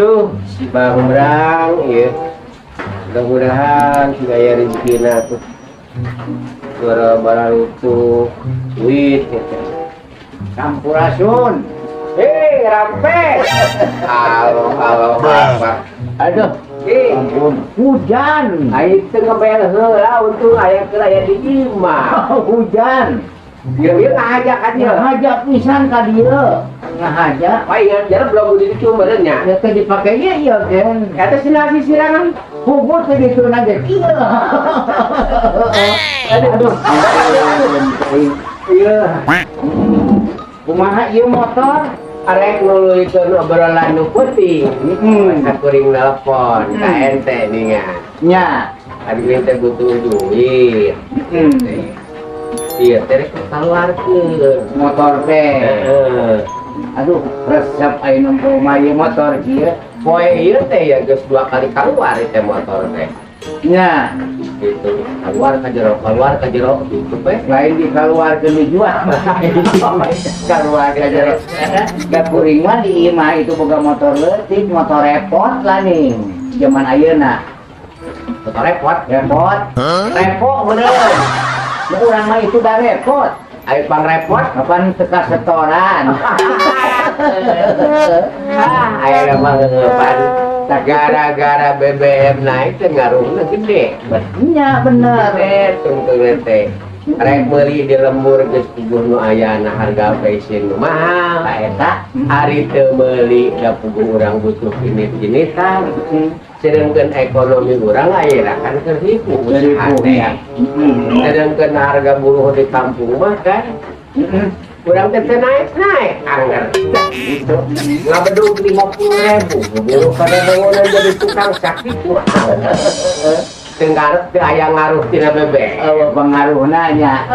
Duh, si Bambrang, ya. Mudah-mudahan si gaya rezekinya tuh. Suara barang itu, duit, gitu. Sampurasun. Hei, rampe. Halo, apa? Aduh, Ampun, hujan. ayo itu ngebel heula untung aya ke aya di imah. Hujan. Dia ngajak kan dia. Ngajak pisan ka dieu. Ngajak. Wah, ingat jalan belum di dicu badannya. Ya teh dipakainya iya kan. Kata si nasi sirangan. Bubur teh diturun aja kieu. Aduh. Iya. Kumaha ieu motor? Arek nuluykeun obrolan nu penting. Masa kuring nelpon ka ente ningan. Nya. Adi teh butuh duit. Iya, teh keluarkeun Motor teh. Aduh, resep ayeuna kumaha ieu motor kieu. Poe ieu teh ya geus 2 kali keluar teh motor teh. Nya. Gitu. Keluar ka jero gitu teh. Lain dikaluarkeun dijual. Keluar ka jero. Da kuring mah di imah itu boga motor leutik, motor repot lah nih. Zaman ayeuna. Motor repot. Repot. Repot bener. Ya urang mah itu dah repot. Ayo pang repot. Kapan teka setoran. Ayo mah ngeupan. Gara-gara BBM naik teh ngaruhna gede. Nya bener. Tungtung teh. Rek meuli di lembur geus puguh nu ayana harga bensin nu mahal. Eta Ari teu meuli da puguh urang butuh pinit-pinitan. Sedangkan ekonomi urang ayeuna kan keur hiku usaha teh. Sedangkan harga buruh di kampung mah kan urang teh naik anggar. Gitu. Ngabedug 50.000. Buruh kada bangunan jadi tukang sakitu. Tenggarep teh aya ngaruh tina bebek. pengaruhna nya.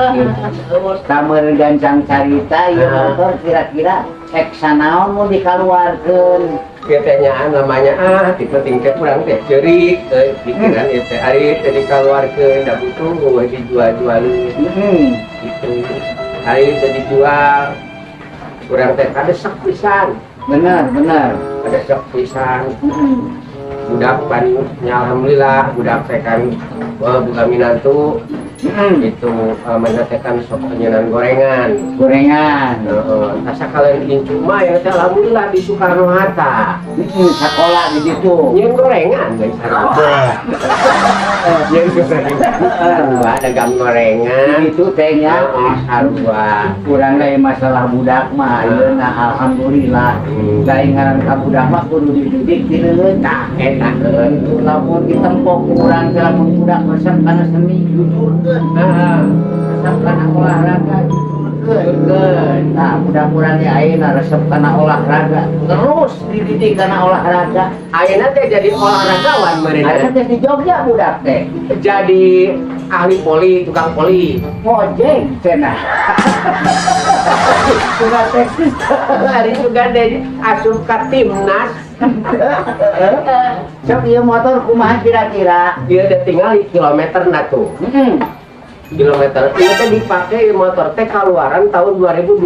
Samer gancang carita ieu motor kira-kira eksa naon mun dikaluarkeun. Katanya namanya tipe tingkat kurang teh cerik pikiran itu hari tadi keluarkeun da butuh dijual-jual gitu. Hari tadi dijual kurang teh kada sok pisan. Bener. Kada sok pisan. Budak pan alhamdulillah budak teh kan buka minantu itu mendatangkan sok penyenan gorengan. Asa kalian incu mah ya teh alhamdulillah di Soekarno Hatta. Sekolah di situ. Yang gorengan guys. Yang gorengan. Dagang gorengan. Itu tehnya Sarua. kurang dari masalah budak mah ayeuna alhamdulillah. Lain ngaran ka budak mah kudu dididik ti leunta. Enakeun. Lamun ditempo kurang lamun budak resep kana seni jujurkeun. Resep kana olahraga jujurkeun. Nah, mudah-mudahan ayeuna resep kana olahraga terus dididik kana olahraga. Ayeuna teh jadi olahragawan Ayeuna meureun. teh di Jogja budak teh. Jadi ahli poli, tukang poli. Ngojek cenah. Sudah teknis. Hari juga deh asup ka timnas. Sok ieu motor kumaha kira-kira? Dia udah tinggal di kilometer na tuh. Kilometer ini teh dipakai motor teh keluaran tahun 2020.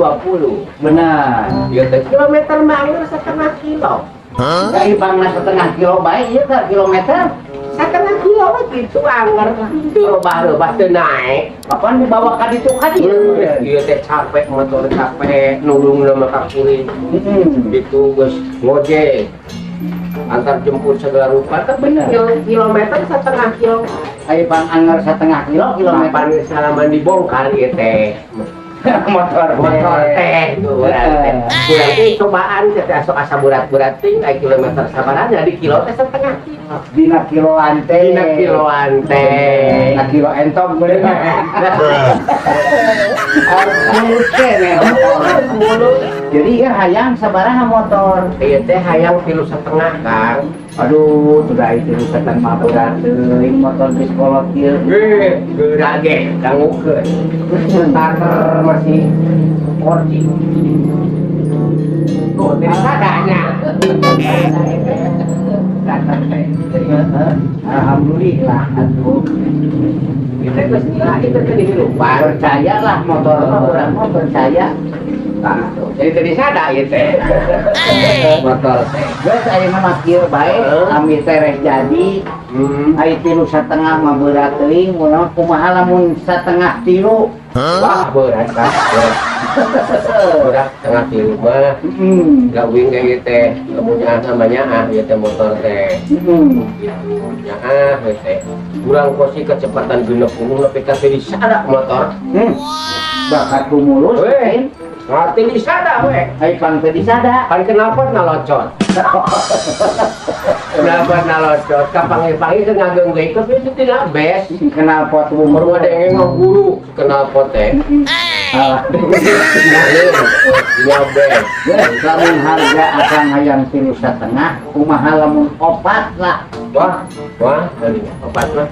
Benar. Dia teh kilometer mah anggar 1,5 kilo. Dari bangna setengah kilo baik ieu ka kilometer. 1,5 kilo gitu anggar. Rubah-rubah teu naik. Kapan dibawa ka ditu ka dieu? Dia teh capek motor capek nulung nama ka kuring. Gitu geus ngojek. Antar jemput segala rupa kan bener kilometer 1,5 kilo. Ayo bang anggar setengah kilo kilometer. Kapan salaman dibongkar ieu teh. motor teh kurang teh cobaan teh asok asa burat-burat teh kilometer sabaran jadi kilo teh 1,5 kilo. Dina kiloan teh. Dina kilo entong bener. Mulus kene motor. Jadi ya hayang sabaraha motor. Ieu teh hayang 1,5 kilo Kang. Aduh, sudah itu setan mah berat teuing motor geus kolot kieu. Geura ge dangukeun. Starter masih ordi. Tuh, teh sadanya. Alhamdulillah atuh. Kita geus nila itu teh dihirupan. Percayalah motor mah urang mah percaya. Nah, jadi tadi sada ieu teh motor teh geus ayeuna mah kieu bae, ami tereh jadi. Ai 3,5 mah berat teuing, kumaha lamun 1,5 kilo. wah berat kan berat setengah kilo mah gawing kayak gitu teh punya namanya ieu teh motor teh ya teh kurang posisi kecepatan genep umum tapi kasih di sada motor Bakat kumulus, weh ngerti di sada weh ai pang teu disada. pan kenapa nalocot kenapa nalocot kapangi-pangi ke ngageng deui tapi itu tidak bes Kenapa tuh baru ada yang ngeguru kenapa teh Alah, ya bes lamun harga akan hayang 3,5, kumaha lamun 4 lah. wah dari obat mah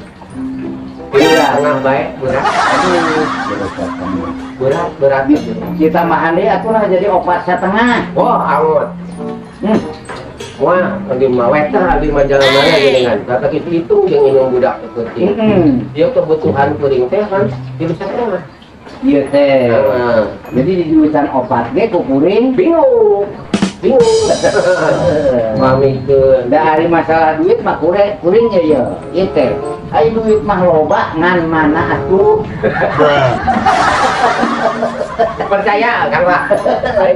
tengah baik berat berat Kita mah ande atuh jadi 4,5. wah angot wah lagi mah weter lagi mah jalan mana dengan kata kita hitung yang minum budak kucing dia kebutuhan kuring teh kan di sana Iya teh. Jadi di jurusan opat ge ku kuring bingung mami ke da ari masalah duit mah kuring ya ya. Ieu teh. Ai duit mah loba ngan mana atuh. percaya kang lah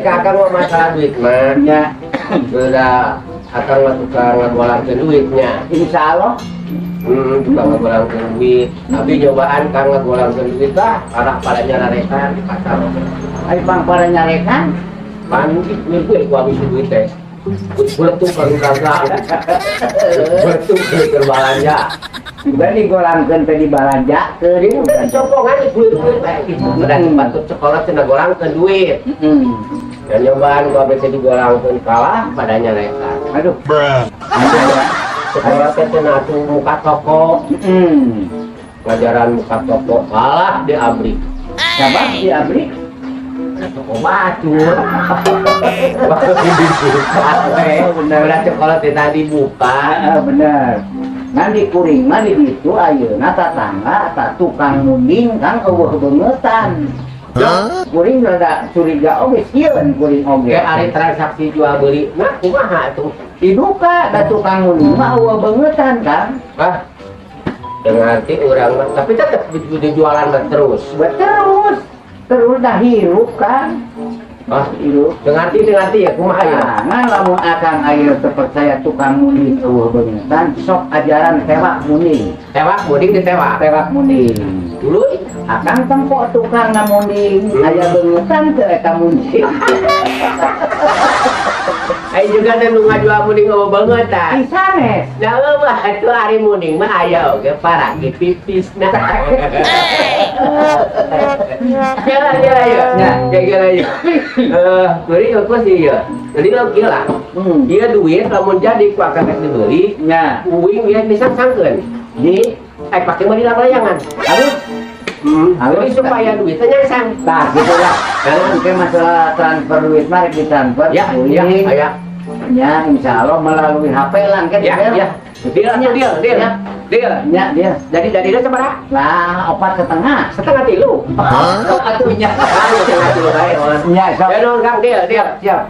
kakak mau masalah duit mah Ya, sudah akan mah tukang ngagolangkeun duitnya insyaallah. tukang ngagolangkeun duit tapi cobaan kang ngagolangkeun duit tah arah pada nyararekan di pasar Ai pang pada nyarekan. panik gue habis duit teh beletuk kalau kagak beletuk ke balanja Udah digolangkeun teh di balanja ini teuing. udah copongan duit gitu udah patut sekolah cenah golangkeun duit dan nyobaan gua bisa digolangkeun kalah pada nyarekan Aduh. sekolah teh cenah atuh muka toko ngajaran muka toko kalah di abri Siapa di abri? toko batu udah sekolah teh tadi buka Bener. Nanti kuring mah di ditu ayeuna tatangga ta tukang munding kang eueuh beungetan. Kuring rada curiga oge sieun kuring oge. kayak hari transaksi jual beli nah kumaha tuh Diduka da tukang munding mah eueuh beungetan kan. ah dengan arti orang mah tapi tetap dijualan terus Terus dah hirup kan. ah Hirup. dengan arti ya kumaha ya Nah, lamun akang ayeuna terpercaya tukang munding eueuh beungetan sok ajaran tewak munding. tewak mudik ditewak Tewak munding. dulu Akang tempo tukang namunding aya beungetan teu eta munding. ayo juga teh nu ngajual mudik ngomong banget tah Isanes. nah mah itu hari mudik mah aya oge parah di pipisna jalan ya jalan ya beli apa sih ya jadi lo gila dia duit lamun jadi ku akan dibeli Nya, uing dia disangkeun di pakai mah di layangan halus. jadi supaya duitnya nyangsang Tah gitu lah. Oke masalah transfer duit mah rek ditransfer. ya aya Ya, insyaallah melalui HP lah kan. ya deal Ya, dia. jadi dia sabaraha Lah, 4,5. setengah tilu Atuhnya. setengah tilu bae Ya, sok. ya non kang deal Siap.